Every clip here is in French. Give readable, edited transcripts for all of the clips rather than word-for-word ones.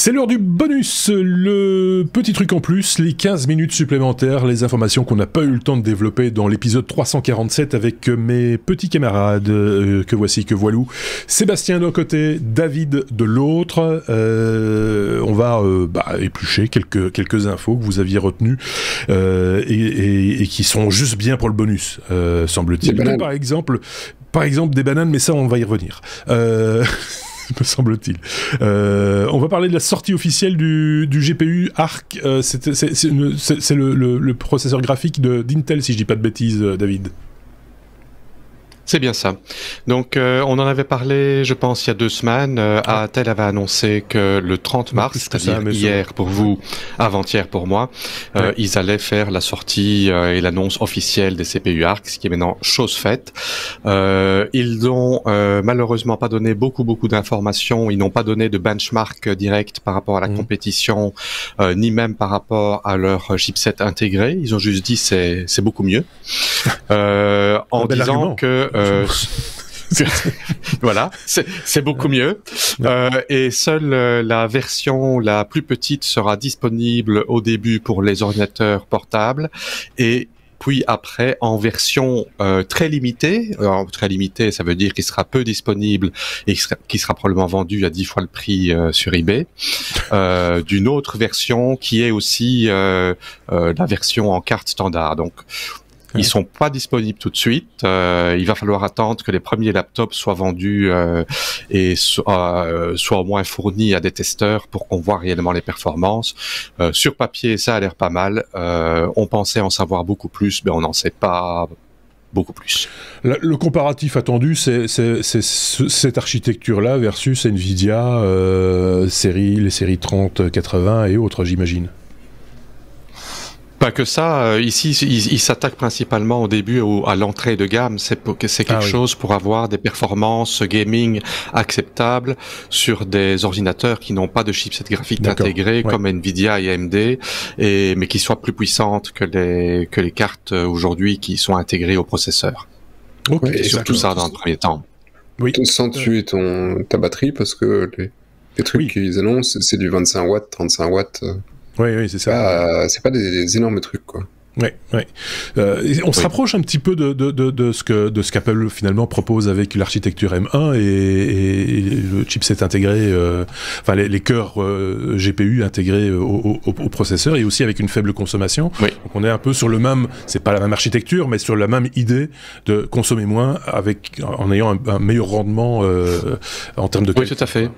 C'est l'heure du bonus, le petit truc en plus, les 15 minutes supplémentaires, les informations qu'on n'a pas eu le temps de développer dans l'épisode 347 avec mes petits camarades, que voici, que voilou. Sébastien d'un côté, David de l'autre. On va éplucher quelques infos que vous aviez retenues et qui sont juste bien pour le bonus, semble-t-il. Par exemple des bananes, mais ça on va y revenir. Me semble-t-il. On va parler de la sortie officielle du GPU Arc. C'est le processeur graphique d'Intel, si je dis pas de bêtises, David. C'est bien ça. Donc, on en avait parlé, je pense, il y a 2 semaines. Intel avait annoncé que le 30 mars, c'est-à-dire hier pour vous, avant-hier pour moi, ils allaient faire la sortie et l'annonce officielle des CPU Arc, ce qui est maintenant chose faite. Ils n'ont malheureusement pas donné beaucoup d'informations. Ils n'ont pas donné de benchmark direct par rapport à la compétition, ni même par rapport à leur chipset intégré. Ils ont juste dit c'est beaucoup mieux, en disant que voilà, c'est beaucoup mieux. Et seule la version la plus petite sera disponible au début pour les ordinateurs portables et puis après en version très limitée. Très limitée, ça veut dire qu'il sera peu disponible et qui sera probablement vendu à 10 fois le prix sur eBay. D'une autre version qui est aussi la version en carte standard. Donc ils sont pas disponibles tout de suite. Il va falloir attendre que les premiers laptops soient vendus et soient au moins fournis à des testeurs pour qu'on voit réellement les performances. Sur papier, ça a l'air pas mal. On pensait en savoir beaucoup plus, mais on n'en sait pas beaucoup plus. Le comparatif attendu, c'est cette architecture-là versus Nvidia, les séries 3080 et autres, j'imagine. Pas que ça, ici, ils s'attaquent principalement au début à l'entrée de gamme. C'est quelque chose pour avoir des performances gaming acceptables sur des ordinateurs qui n'ont pas de chipset graphique intégré comme Nvidia et AMD, mais qui soient plus puissantes que les cartes aujourd'hui qui sont intégrées au processeur. Et surtout ça dans le premier temps. Sans tuer ta batterie, parce que les trucs qu'ils annoncent, c'est du 25 watts, 35 watts. Oui, c'est ça. C'est pas des énormes trucs, quoi. On se rapproche un petit peu de ce qu'Apple finalement propose avec l'architecture M1 et le chipset intégré, les cœurs GPU intégrés au processeur et aussi avec une faible consommation. Donc on est un peu sur le même, c'est pas la même architecture, mais sur la même idée de consommer moins en ayant un meilleur rendement en termes de. Oui, tout à fait.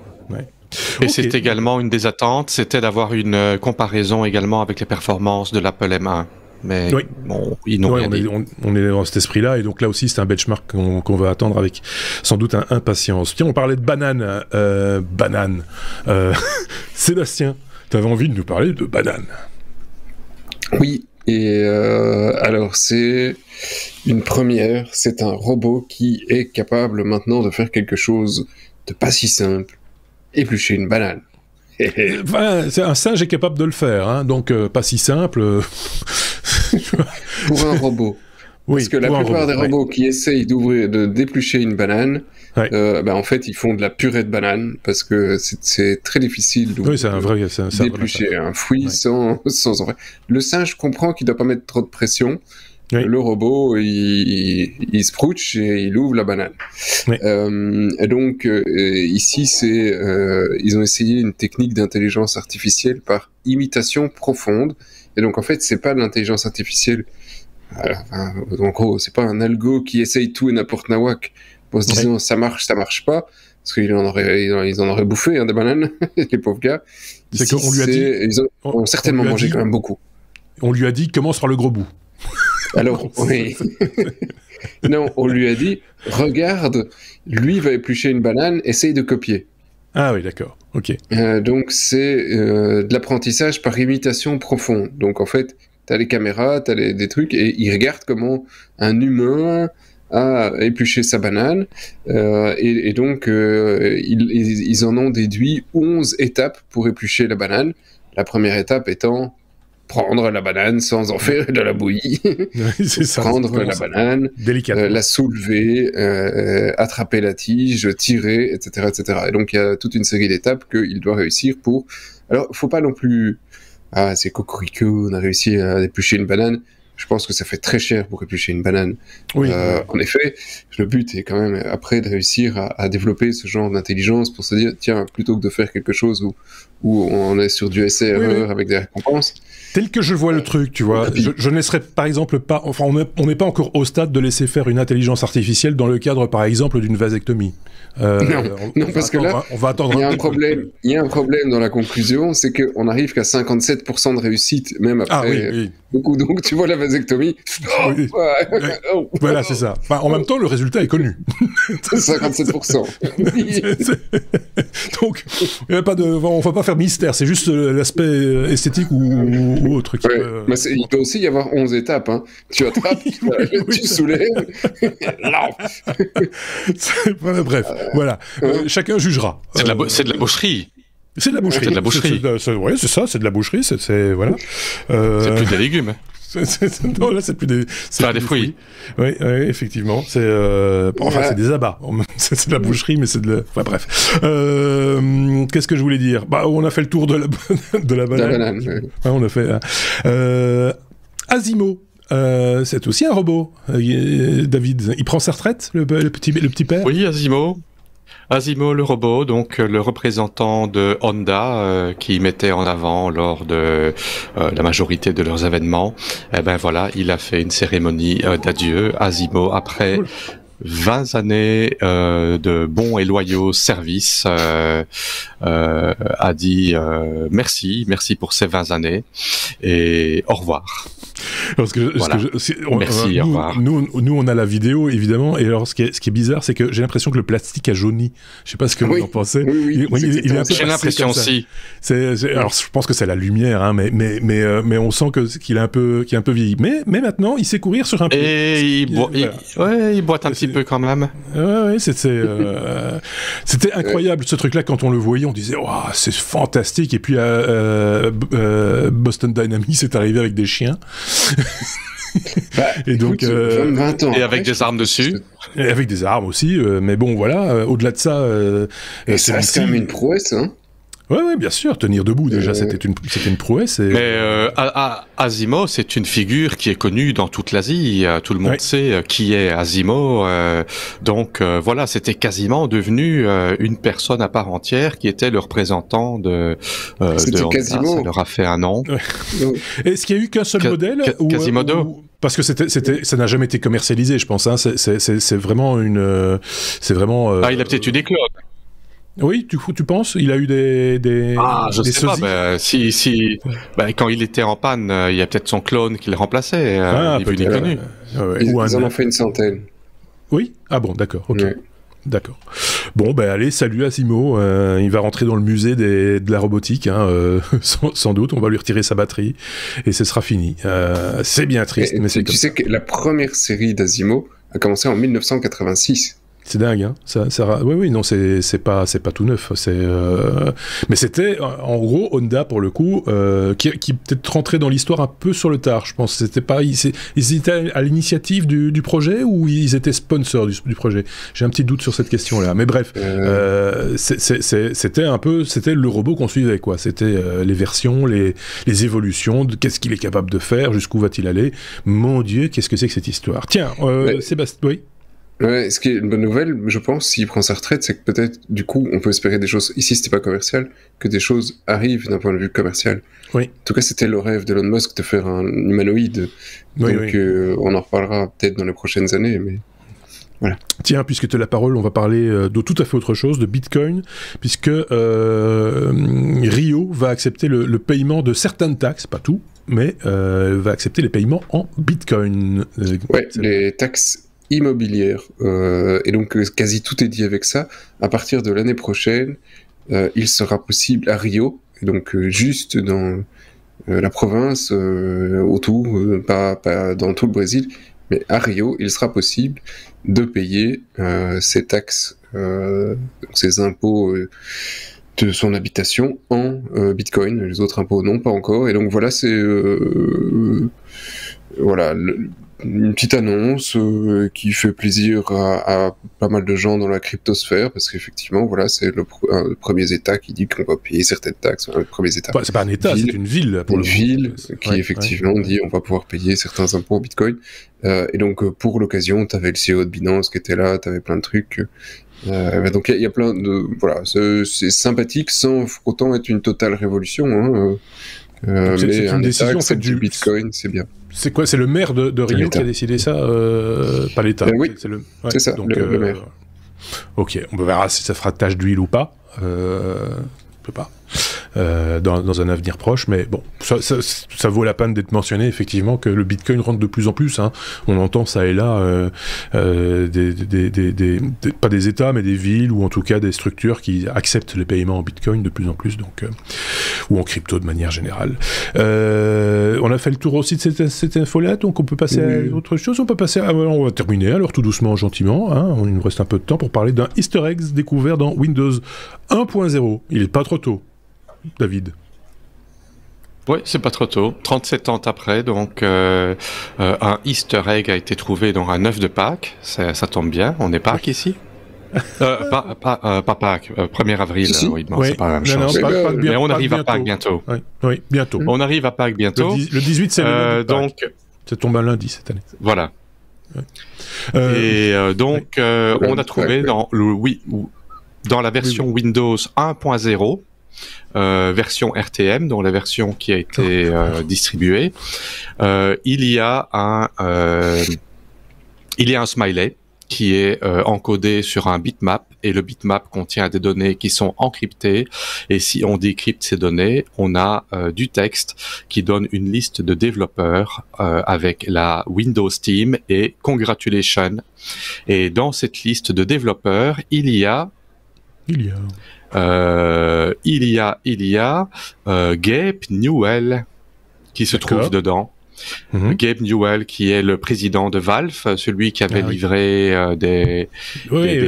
Et c'est également une des attentes, c'était d'avoir une comparaison également avec les performances de l'Apple M1. Mais bon, ils n'ont rien dit. On est dans cet esprit-là, et donc là aussi c'est un benchmark qu'on va attendre avec sans doute impatience. Tiens, on parlait de banane. Sébastien, tu avais envie de nous parler de banane. Oui, et alors c'est une première, c'est un robot qui est capable maintenant de faire quelque chose de pas si simple. Éplucher une banane. Un singe est capable de le faire, hein, donc pas si simple. Pour un robot. Parce que la plupart des robots qui essayent d'éplucher une banane, en fait, ils font de la purée de banane, parce que c'est très difficile d'éplucher un fruit sans en faire. Le singe comprend qu'il ne doit pas mettre trop de pression. Le robot, il se prouche et il ouvre la banane. Et donc, ici, ils ont essayé une technique d'intelligence artificielle par imitation profonde. Et donc, en fait, c'est pas de l'intelligence artificielle. En gros, c'est pas un algo qui essaye tout et n'importe nawak en se disant ça marche pas. Parce qu'ils en auraient bouffé, des bananes, les pauvres gars. C'est qu'on lui a dit. Ils ont certainement mangé quand même beaucoup. On lui a dit comment sera le gros bout. Alors, oui. Non, on lui a dit, regarde, lui va éplucher une banane, essaye de copier. Ah oui, d'accord, ok. Donc, c'est de l'apprentissage par imitation profonde. Donc, en fait, t'as les caméras, t'as des trucs, et ils regardent comment un humain a épluché sa banane, et donc, ils en ont déduit 11 étapes pour éplucher la banane. La première étape étant prendre la banane sans en faire de la bouillie, prendre la banane, la soulever, attraper la tige, tirer, etc., etc. Et donc il y a toute une série d'étapes qu'il doit réussir pour Alors, faut pas non plus... Ah, c'est cocorico, on a réussi à éplucher une banane. Je pense que ça fait très cher pour éplucher une banane. Oui. En effet, le but est quand même après de réussir à développer ce genre d'intelligence pour se dire, tiens, plutôt que de faire quelque chose où on est sur du essai-erreur avec des récompenses. Tel que je vois le truc, tu vois, je ne laisserais par exemple pas, enfin on n'est pas encore au stade de laisser faire une intelligence artificielle dans le cadre par exemple d'une vasectomie. Non, parce que là, on va attendre il y a un problème dans la conclusion, c'est qu'on arrive qu'à 57% de réussite, même après beaucoup. Donc tu vois la vasectomie. Oui. Voilà, c'est ça. Enfin, en même temps, le résultat est connu. 57%. Donc, on va pas faire mystère, c'est juste l'aspect esthétique ou autre. Mais il peut aussi y avoir 11 étapes. Hein. Tu attrapes, tu soulèves. Bref, voilà. Chacun jugera. C'est de la boucherie. C'est de la boucherie. C'est de la boucherie. Oui, c'est ça, c'est de la boucherie. Voilà. C'est plus des légumes. Non, là, c'est plus des... C'est des fruits. Oui, effectivement. C'est c'est des abats. C'est de la boucherie, mais c'est de la... Enfin, bref. Qu'est-ce que je voulais dire? On a fait le tour de la banane. La banane, oui. On a fait... Asimo. C'est aussi un robot, David. Il prend sa retraite, le petit père? Oui, Asimo le robot, donc le représentant de Honda qui mettait en avant lors de la majorité de leurs événements. Eh ben voilà, il a fait une cérémonie d'adieu. Asimo, après 20 années de bons et loyaux services, a dit merci pour ces 20 années et au revoir. Merci, au revoir. Nous, on a la vidéo, évidemment, et alors ce qui est bizarre, c'est que j'ai l'impression que le plastique a jauni. Je sais pas ce que vous en pensez. J'ai l'impression aussi. Alors, je pense que c'est la lumière, hein, mais on sent qu'il est un peu vieilli. Mais maintenant, il sait courir sur un pied. Et il boite un petit peu quand même. Ouais, c'était incroyable ce truc-là quand on le voyait, on disait waouh, c'est fantastique. Et puis Boston Dynamics est arrivé avec des chiens. Et donc 20 ans et avec des armes dessus. Et avec des armes aussi, mais bon voilà, au-delà de ça, ça reste quand même une prouesse, hein. Ouais, bien sûr, tenir debout déjà, c'était une prouesse. Mais Asimo, c'est une figure qui est connue dans toute l'Asie. Tout le monde sait qui est Asimo. Donc voilà, c'était quasiment devenu une personne à part entière qui était le représentant de Honda. Quasiment. Ça leur a fait un nom. Est-ce qu'il y a eu qu'un seul modèle Quasimodo. Parce que ça n'a jamais été commercialisé, je pense. Hein. C'est vraiment une. C'est vraiment. Il a peut-être eu des clones. Oui, tu penses? Il a eu des je sais sosies. Pas. Quand il était en panne, il y a peut-être son clone qui le remplaçait. Ils en ont fait une centaine. Oui? Ah bon, d'accord. Ok. Ouais. D'accord. Bon, allez, salut Asimo. Il va rentrer dans le musée de la robotique, hein, sans doute. On va lui retirer sa batterie et ce sera fini. C'est bien triste, mais c'est comme ça. Tu sais que la première série d'Asimo a commencé en 1986. C'est dingue, hein. Oui, non, c'est pas tout neuf. Mais c'était, en gros, Honda pour le coup, qui peut-être rentrait dans l'histoire un peu sur le tard. Je pense. C'était pas, ils étaient à l'initiative du projet ou ils étaient sponsors du projet. J'ai un petit doute sur cette question-là. Mais bref, c'était le robot qu'on suivait, quoi. C'était les versions, les évolutions, de qu'est-ce qu'il est capable de faire, jusqu'où va-t-il aller. Mon Dieu, qu'est-ce que c'est que cette histoire? Tiens, Sébastien, oui. Ouais, ce qui est une bonne nouvelle, je pense, s'il prend sa retraite, c'est que peut-être, du coup, on peut espérer des choses. Ici, c'était pas commercial, que des choses arrivent d'un point de vue commercial. Oui. En tout cas, c'était le rêve d'Elon Musk de faire un humanoïde. Donc, on en reparlera peut-être dans les prochaines années, mais voilà. Tiens, puisque tu as la parole, on va parler de tout à fait autre chose, de Bitcoin, puisque Rio va accepter le paiement de certaines taxes, pas tout, mais va accepter les paiements en Bitcoin. Les taxes immobilière, et donc quasi tout est dit avec ça. À partir de l'année prochaine, il sera possible à Rio, et donc juste dans la province autour, pas dans tout le Brésil, mais à Rio, il sera possible de payer ces taxes, ces impôts de son habitation en Bitcoin. Les autres impôts non, pas encore. Et donc voilà, c'est une petite annonce qui fait plaisir à pas mal de gens dans la cryptosphère, parce qu'effectivement, voilà, c'est le premier État qui dit qu'on va payer certaines taxes. Le premier État. C'est pas un État, c'est une ville. Pour une ville qui effectivement dit on va pouvoir payer certains impôts en Bitcoin. Et donc pour l'occasion, tu avais le CEO de Binance qui était là, tu avais plein de trucs. Donc il y a plein de voilà, c'est sympathique sans autant être une totale révolution. Hein. Mais une décision en fait du Bitcoin, c'est bien. C'est quoi? C'est le maire de Rio qui a décidé ça, pas l'État. Oui, c'est ça, donc, le maire. Ok, on verra si ça fera tache d'huile ou pas. Je peux pas. Dans un avenir proche, mais bon, ça vaut la peine d'être mentionné, effectivement, que le Bitcoin rentre de plus en plus. Hein. On entend ça et là, pas des États, mais des villes, ou en tout cas des structures qui acceptent les paiements en Bitcoin de plus en plus, donc, ou en crypto de manière générale. On a fait le tour aussi de cette info-là, donc on peut passer à autre chose. On peut passer on va terminer, alors tout doucement, gentiment. Hein. Il nous reste un peu de temps pour parler d'un Easter egg découvert dans Windows 1.0. Il est pas trop tôt. David. Oui, c'est pas trop tôt. 37 ans après, donc un Easter egg a été trouvé dans un œuf de Pâques. Ça tombe bien. On est Pâques ici. Pas Pâques, 1er avril. Oui, non, c'est pas la même chose. Mais on arrive à Pâques bientôt. Oui, bientôt. On arrive à Pâques bientôt. Le 18, c'est le lundi de Pâques. Donc, ça tombe un lundi cette année. Voilà. Et donc, on a trouvé dans la version Windows 1.0, version RTM, dont la version qui a été distribuée, il y a un smiley qui est encodé sur un bitmap, et le bitmap contient des données qui sont encryptées, et si on décrypte ces données, on a du texte qui donne une liste de développeurs avec la Windows Team et Congratulations. Et dans cette liste de développeurs, il y a Gabe Newell qui se trouve dedans. Gabe Newell, qui est le président de Valve, celui qui avait livré des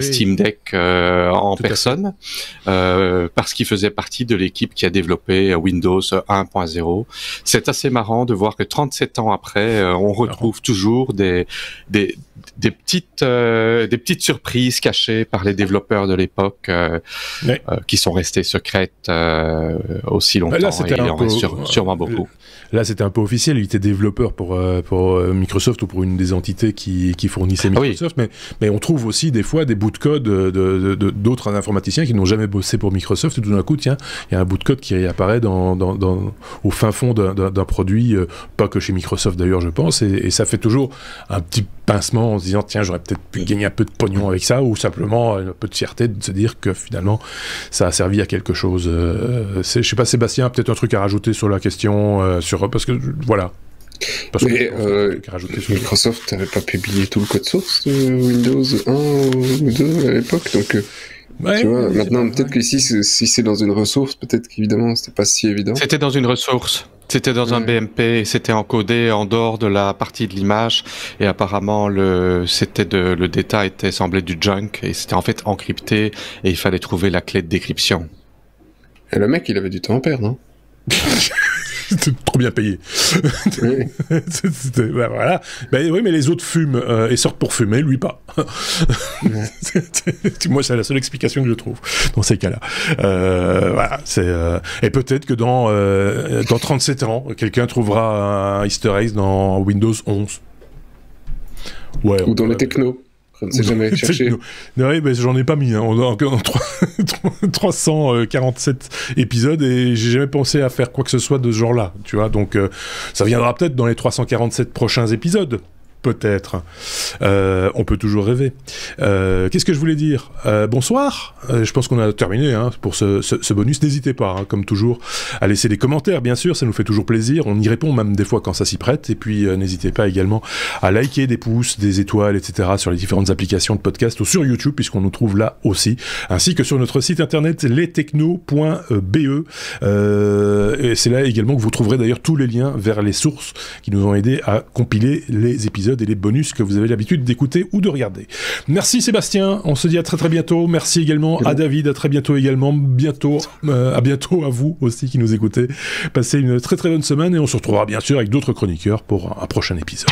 Steam Deck en personne, parce qu'il faisait partie de l'équipe qui a développé Windows 1.0. C'est assez marrant de voir que 37 ans après, on retrouve toujours des petites surprises cachées par les développeurs de l'époque, qui sont restées secrètes aussi longtemps. Là, et il en reste sûrement beaucoup. Là, c'était un peu officiel. Il était développeur pour Microsoft ou pour une des entités qui fournissait Microsoft. Mais on trouve aussi des fois des bouts de code d'autres informaticiens qui n'ont jamais bossé pour Microsoft. Et tout d'un coup, tiens, il y a un bout de code qui réapparaît au fin fond d'un produit, pas que chez Microsoft d'ailleurs, je pense. Et ça fait toujours un petit pincement en se disant, tiens, j'aurais peut-être pu gagner un peu de pognon avec ça, ou simplement un peu de fierté de se dire que finalement, ça a servi à quelque chose. Je sais pas, Sébastien, peut-être un truc à rajouter sur la question, parce que, voilà. Microsoft n'avait pas publié tout le code source de Windows 1 ou 2 à l'époque, donc tu vois, maintenant peut-être que si c'est dans une ressource, peut-être qu'évidemment c'était pas si évident. C'était dans une ressource, c'était dans un BMP, c'était encodé en dehors de la partie de l'image, et apparemment le data semblait du junk, et c'était en fait encrypté, et il fallait trouver la clé de décryption. Et le mec, il avait du temps à perdre, hein. C'était trop bien payé. Voilà. Oui, mais les autres fument et sortent pour fumer, lui pas. Moi, c'est la seule explication que je trouve dans ces cas-là. Voilà. Et peut-être que dans 37 ans, quelqu'un trouvera un Easter egg dans Windows 11. Ouais, ou dans les technos. Je ne sais jamais chercher. Oui, mais j'en ai pas mis en 347 épisodes, et j'ai jamais pensé à faire quoi que ce soit de ce genre-là, tu vois. Donc ça viendra peut-être dans les 347 prochains épisodes. Peut-être. On peut toujours rêver. Qu'est-ce que je voulais dire ? Bonsoir. Je pense qu'on a terminé pour ce bonus. N'hésitez pas, comme toujours, à laisser des commentaires, bien sûr. Ça nous fait toujours plaisir. On y répond même des fois quand ça s'y prête. Et puis, n'hésitez pas également à liker des pouces, des étoiles, etc. sur les différentes applications de podcast ou sur YouTube, puisqu'on nous trouve là aussi. Ainsi que sur notre site internet lestechno.be. Et c'est là également que vous trouverez d'ailleurs tous les liens vers les sources qui nous ont aidés à compiler les épisodes et les bonus que vous avez l'habitude d'écouter ou de regarder. Merci Sébastien, on se dit à très très bientôt. Merci également à David, à très bientôt également. À bientôt à vous aussi qui nous écoutez. Passez une très très bonne semaine, et on se retrouvera bien sûr avec d'autres chroniqueurs pour un prochain épisode.